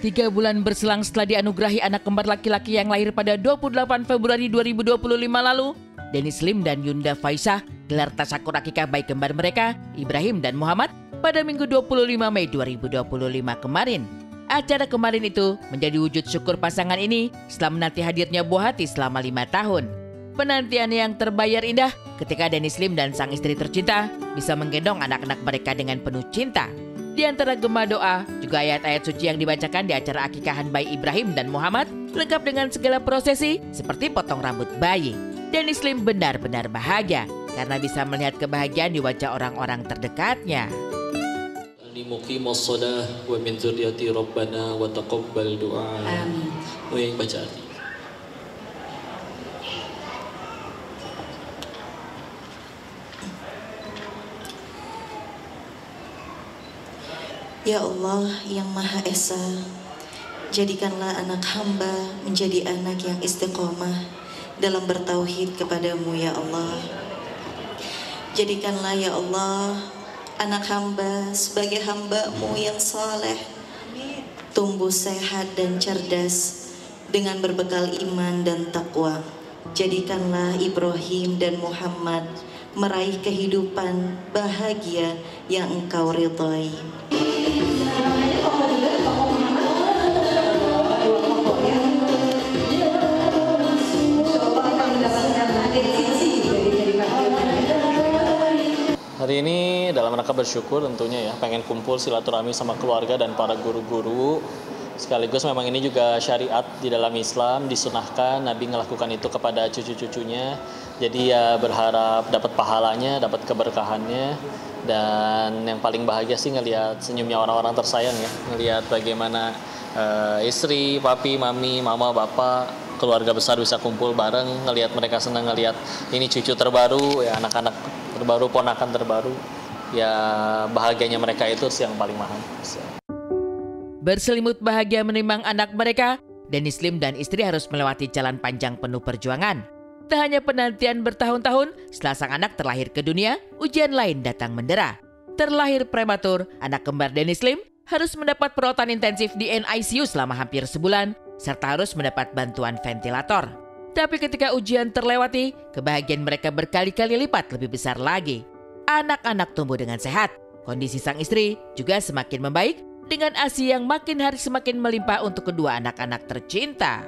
3 bulan berselang setelah dianugerahi anak kembar laki-laki yang lahir pada 28 Februari 2025 lalu, Dennis Lim dan Yunda Faisah gelar tasyakur akikah bayi kembar mereka, Ibrahim dan Muhammad, pada Minggu 25 Mei 2025 kemarin. Acara kemarin itu menjadi wujud syukur pasangan ini setelah menanti hadirnya buah hati selama 5 tahun. Penantian yang terbayar indah ketika Dennis Lim dan sang istri tercinta bisa menggendong anak-anak mereka dengan penuh cinta. Di antara gema doa, juga ayat-ayat suci yang dibacakan di acara akikahan bayi Ibrahim dan Muhammad, lengkap dengan segala prosesi seperti potong rambut bayi. Dennis Lim benar-benar bahagia karena bisa melihat kebahagiaan di wajah orang-orang terdekatnya. Muqimus shalah wa min dzurriyyati rabbana wa taqabbal du'a. Amin. Yang baca arti. Ya Allah yang Maha Esa, jadikanlah anak hamba menjadi anak yang istiqomah dalam bertauhid kepadamu ya Allah. Jadikanlah ya Allah anak hamba sebagai hamba-Mu yang saleh, tumbuh sehat dan cerdas dengan berbekal iman dan takwa. Jadikanlah Ibrahim dan Muhammad meraih kehidupan bahagia yang Engkau ridhai. Hari ini dalam rangka bersyukur tentunya ya, pengen kumpul silaturahmi sama keluarga dan para guru-guru. Sekaligus memang ini juga syariat di dalam Islam, disunahkan Nabi melakukan itu kepada cucu-cucunya. Jadi ya berharap dapat pahalanya, dapat keberkahannya. Dan yang paling bahagia sih ngelihat senyumnya orang-orang tersayang ya, ngelihat bagaimana istri, papi, mami, mama, bapak, keluarga besar bisa kumpul bareng, ngelihat mereka senang, ngelihat ini cucu terbaru ya, anak-anak terbaru, ponakan terbaru, ya bahagianya mereka itu sih yang paling mahal. Berselimut bahagia menimang anak mereka, Dennis Lim dan istri harus melewati jalan panjang penuh perjuangan. Tak hanya penantian bertahun-tahun, setelah sang anak terlahir ke dunia, ujian lain datang mendera. Terlahir prematur, anak kembar Dennis Lim harus mendapat perawatan intensif di NICU selama hampir sebulan, serta harus mendapat bantuan ventilator. Tapi ketika ujian terlewati, kebahagiaan mereka berkali-kali lipat lebih besar lagi. Anak-anak tumbuh dengan sehat, kondisi sang istri juga semakin membaik dengan ASI yang makin hari semakin melimpah untuk kedua anak-anak tercinta.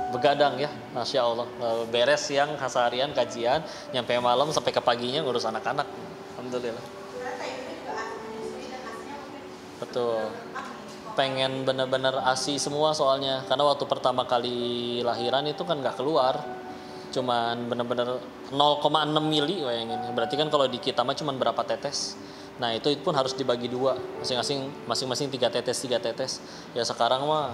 Begadang ya, Masya Allah, beres siang seharian kajian, nyampe malam sampai ke paginya ngurus anak-anak. Alhamdulillah. Betul. Pengen bener-bener ASI semua soalnya, karena waktu pertama kali lahiran itu kan nggak keluar, cuman bener-bener 0,6 mili bayangin. Berarti kan kalau di kita mah cuman berapa tetes. Nah itu pun harus dibagi dua, masing-masing 3 tetes. Ya sekarang mah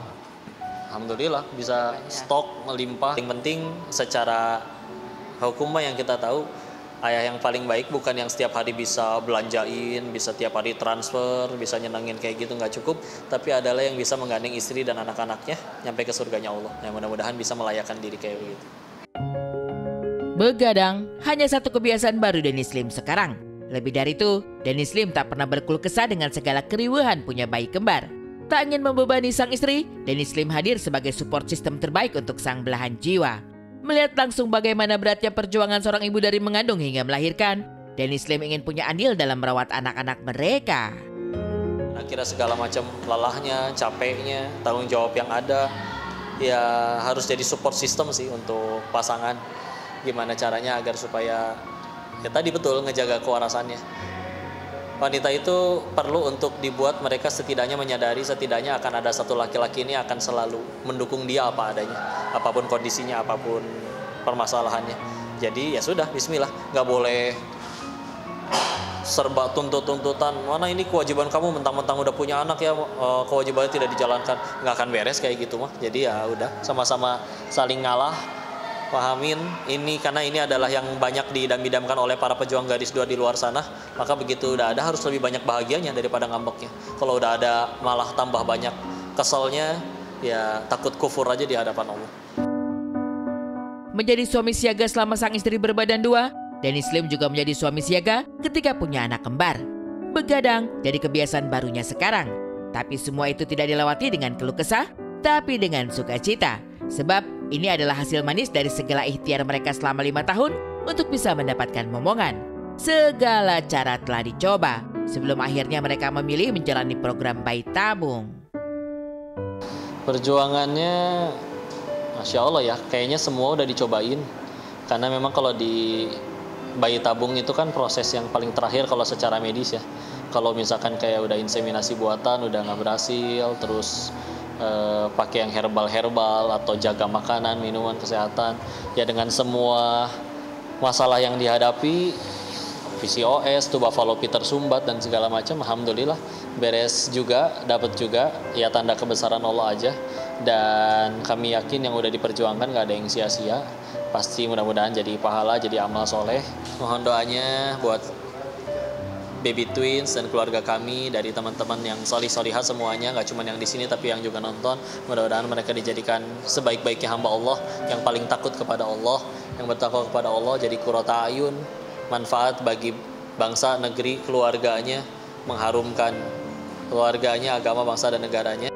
alhamdulillah bisa stok melimpah. Yang penting secara hukum mah yang kita tahu, ayah yang paling baik bukan yang setiap hari bisa belanjain, bisa tiap hari transfer, bisa nyenengin kayak gitu, nggak cukup. Tapi adalah yang bisa menggandeng istri dan anak-anaknya nyampe ke surganya Allah. Yang mudah-mudahan bisa melayakan diri kayak begitu. Begadang hanya satu kebiasaan baru Dennis Lim sekarang. Lebih dari itu, Dennis Lim tak pernah berkeluh kesah dengan segala keriuhan punya bayi kembar. Tak ingin membebani sang istri, Dennis Lim hadir sebagai support system terbaik untuk sang belahan jiwa. Melihat langsung bagaimana beratnya perjuangan seorang ibu dari mengandung hingga melahirkan, Dennis Lim ingin punya andil dalam merawat anak-anak mereka. Kira segala macam lelahnya, capeknya, tanggung jawab yang ada, ya harus jadi support system sih untuk pasangan. Gimana caranya agar supaya ya tadi betul ngejaga kewarasannya. Wanita itu perlu untuk dibuat mereka setidaknya menyadari setidaknya akan ada satu laki-laki ini akan selalu mendukung dia apa adanya, apapun kondisinya, apapun permasalahannya. Jadi ya sudah, bismillah, nggak boleh serba tuntutan, mana ini kewajiban kamu, mentang-mentang udah punya anak ya kewajibannya tidak dijalankan, nggak akan beres kayak gitu mah. Jadi ya udah, sama-sama saling ngalah, pahamin ini, karena ini adalah yang banyak diidam-idamkan oleh para pejuang garis 2 di luar sana. Maka begitu udah ada harus lebih banyak bahagianya daripada ngambeknya. Kalau udah ada malah tambah banyak keselnya, ya takut kufur aja di hadapan Allah. Menjadi suami siaga selama sang istri berbadan 2, Dennis Lim juga menjadi suami siaga ketika punya anak kembar. Begadang jadi kebiasaan barunya sekarang. Tapi semua itu tidak dilewati dengan keluh kesah, tapi dengan sukacita. Sebab ini adalah hasil manis dari segala ikhtiar mereka selama 5 tahun untuk bisa mendapatkan momongan. Segala cara telah dicoba sebelum akhirnya mereka memilih menjalani program bayi tabung. Perjuangannya, Masya Allah ya, kayaknya semua udah dicobain. Karena memang kalau di bayi tabung itu kan proses yang paling terakhir kalau secara medis ya. Kalau misalkan kayak udah inseminasi buatan, udah nggak berhasil, terus pakai yang herbal atau jaga makanan, minuman, kesehatan. Ya dengan semua masalah yang dihadapi, PCOS, tuba fallopi tersumbat dan segala macam, alhamdulillah beres juga, dapat juga, ya tanda kebesaran Allah aja. Dan kami yakin yang udah diperjuangkan gak ada yang sia-sia, pasti mudah-mudahan jadi pahala, jadi amal soleh. Mohon doanya buat baby twins dan keluarga kami, dari teman-teman yang solih-solihah semuanya, gak cuma yang di sini tapi yang juga nonton. Mudah-mudahan mereka dijadikan sebaik-baiknya hamba Allah, yang paling takut kepada Allah, yang bertakwa kepada Allah, jadi qurrata ayun, manfaat bagi bangsa, negeri, keluarganya, mengharumkan keluarganya, agama, bangsa, dan negaranya.